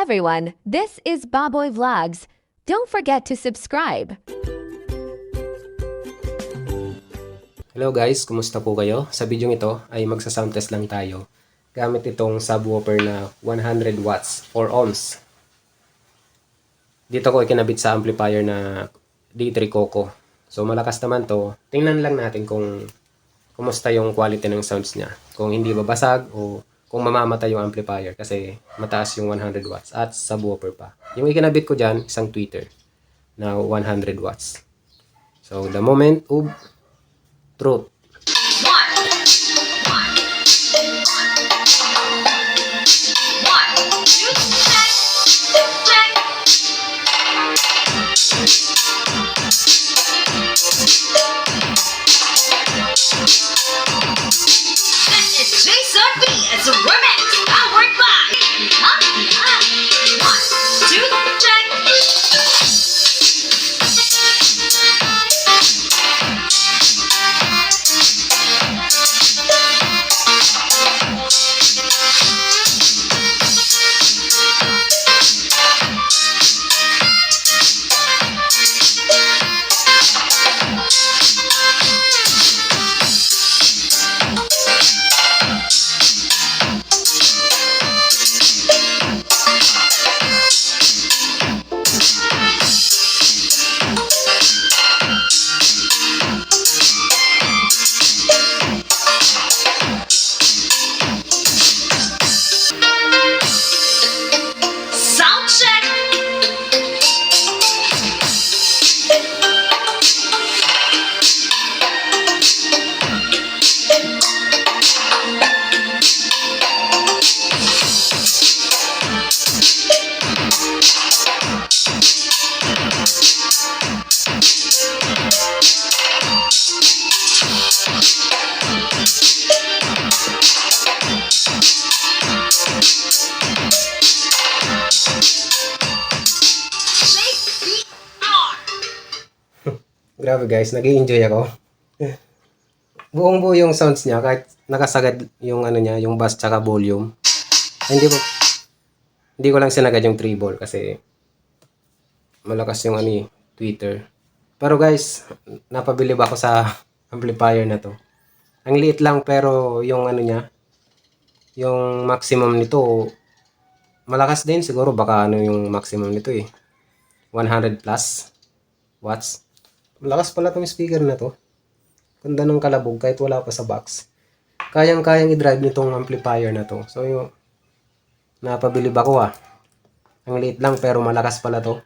everyone, this is Baboy Vlogs. Don't forget to subscribe. Hello guys, kumusta po kayo? Sa video ito ay magsa-sound test lang tayo gamit itong subwoofer na 100 watts 4 ohms. Dito ko ikinabit sa amplifier na D3 Coco. So malakas naman to. Tingnan lang natin kung kumusta yung quality ng sounds niya. Kung hindi babasag o kung mamamatay yung amplifier kasi mataas yung 100 watts at subwoofer pa. Yung ikinabit ko dyan, isang tweeter na 100 watts. So the moment of truth. It's Jason B. It's a remix powered by One, two, check. Sound check. JBR. Grabe guys, nag-i-enjoy ako. Buong buo yung sounds niya kahit nakasagad yung ano niya, yung bass tsaka volume. Ay, hindi ko lang sinagad yung treble kasi malakas yung ano tweeter. Pero guys, napabilib ako sa amplifier na to. Ang liit lang pero yung ano niya, yung maximum nito malakas din siguro, baka ano yung maximum nito 100 plus watts. Malakas pala tong speaker na to. Ganda ng kalabog kahit wala pa sa box. Kayang-kayang i-drive nitong amplifier na to. So yung napabilib ako Ang liit lang pero malakas pala to.